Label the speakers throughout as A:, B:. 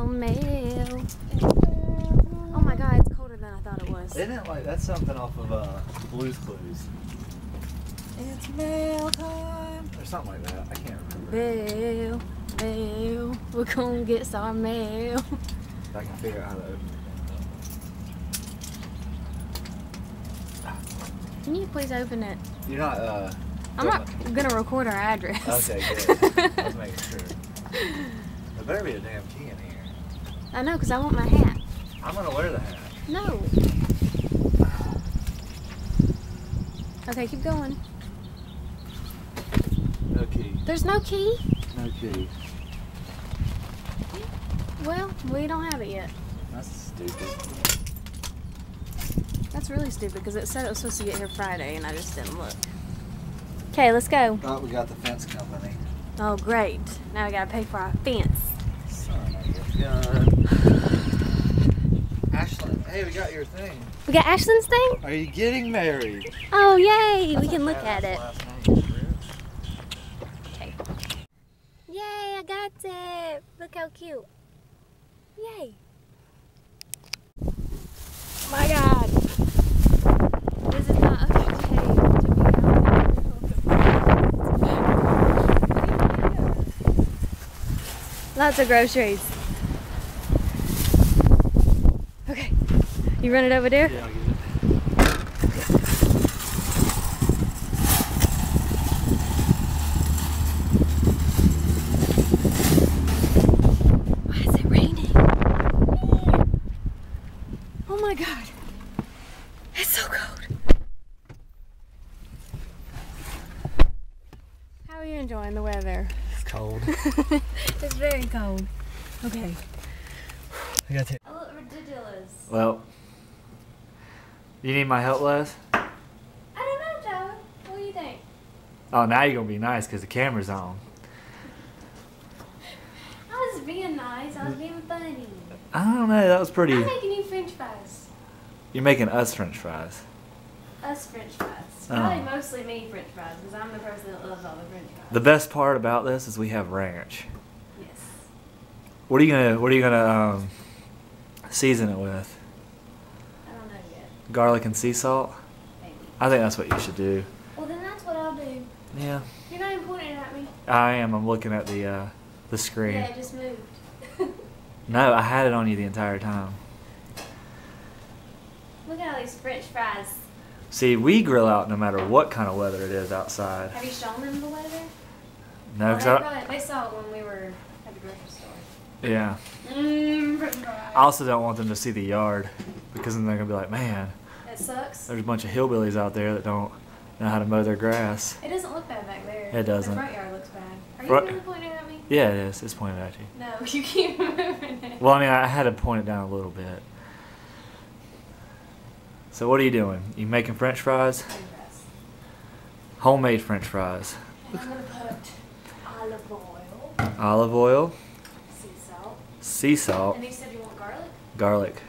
A: mail. Oh my god, it's colder than I thought it was.
B: Isn't it like that's something off of Blue's Clues? It's mail time or something like that. I can't remember.
A: Mail, we're gonna get some mail.
B: If I can figure out how to open it.
A: Can you please open it?
B: You're not.
A: I'm not gonna record our address.
B: Okay, good. I was making sure. There better be a damn key in here.
A: I know, because I want my hat.
B: I'm gonna wear the hat.
A: No. Okay, keep going.
B: No key.
A: There's no key?
B: No key.
A: Well, we don't have it yet.
B: That's stupid.
A: That's really stupid because it said it was supposed to get here Friday and I just didn't look. Okay, let's go.
B: Thought we got the fence company.
A: Oh, great. Now we gotta pay for our fence.
B: Son of a gun. Ashlyn, hey, we got your thing.
A: We got Ashlyn's thing?
B: Are you getting married?
A: Oh, yay! We can look at it. Okay. Yay, I got it! Look how cute. Yay! My God! This is not okay to be Lots of groceries. Okay. You run it over there?
B: Yeah, I'll get it.
A: Why is it raining? Oh my God. It's so cold. How are you enjoying the weather?
B: It's cold.
A: It's very cold. Okay.
B: I gotta take.
A: I look ridiculous.
B: Well, you need my help, Les?
A: I don't know, Tyler. What do you think?
B: Oh, now you're gonna be nice because the camera's on.
A: I was being nice. I was being funny.
B: I don't know. That was pretty.
A: I'm making you French fries.
B: You're making us French fries.
A: Us French fries.
B: Oh.
A: Probably mostly me French fries because I'm the person that loves all the French fries.
B: The best part about this is we have ranch.
A: Yes.
B: What are you gonna season it with?
A: I don't know yet.
B: Garlic and sea salt?
A: Maybe.
B: I think that's what you should do.
A: Well, then that's what I'll do.
B: Yeah.
A: You're not even pointing at me.
B: I am. I'm looking at the screen.
A: Yeah, it just moved.
B: No, I had it on you the entire time.
A: Look at all these French fries.
B: See, we grill out no matter what kind of weather it is outside.
A: Have you shown them the weather?
B: No,
A: Well, they saw it when we were at the grocery store.
B: yeah.
A: French fries.
B: I also don't want them to see the yard because then they're gonna be like, man,
A: It sucks.
B: there's a bunch of hillbillies out there that don't know how to mow their grass.
A: It doesn't look bad back there.
B: It doesn't.
A: The front yard looks bad. Are you
B: Front-
A: really pointing at me?
B: Yeah, it is. It's pointed at you.
A: No, you keep moving it.
B: Well, I mean, I had to point it down a little bit. So what are you doing? You making French fries? Homemade French fries.
A: And I'm going to put olive oil,
B: Olive oil,
A: sea salt.
B: sea salt,
A: And you said you want garlic?
B: garlic.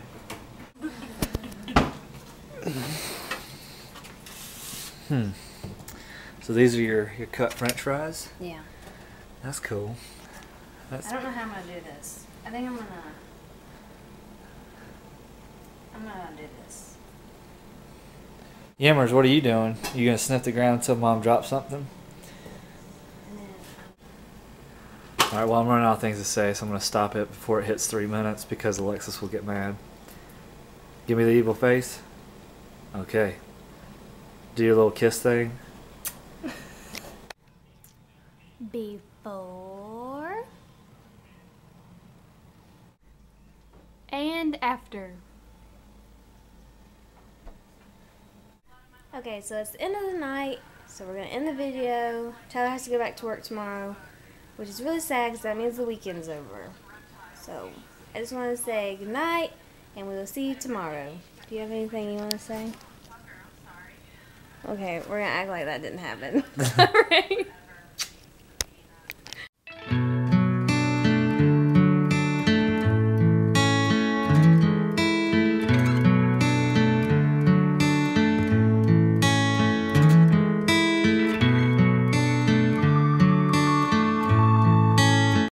B: So these are your cut French fries?
A: Yeah.
B: That's cool.
A: I don't know how I'm going to do this. I think I'm going to do this.
B: Yammers, what are you doing? You gonna sniff the ground until Mom drops something?
A: And then
B: Alright, well I'm running out of things to say, so I'm gonna stop it before it hits 3 minutes because Alexis will get mad. Give me the evil face. Okay. Do your little kiss thing.
A: before and after. Okay, so it's the end of the night, so we're going to end the video. Tyler has to go back to work tomorrow, which is really sad because that means the weekend's over. So, I just want to say good night, and we will see you tomorrow. Do you have anything you want to say? Okay, we're going to act like that didn't happen. Sorry.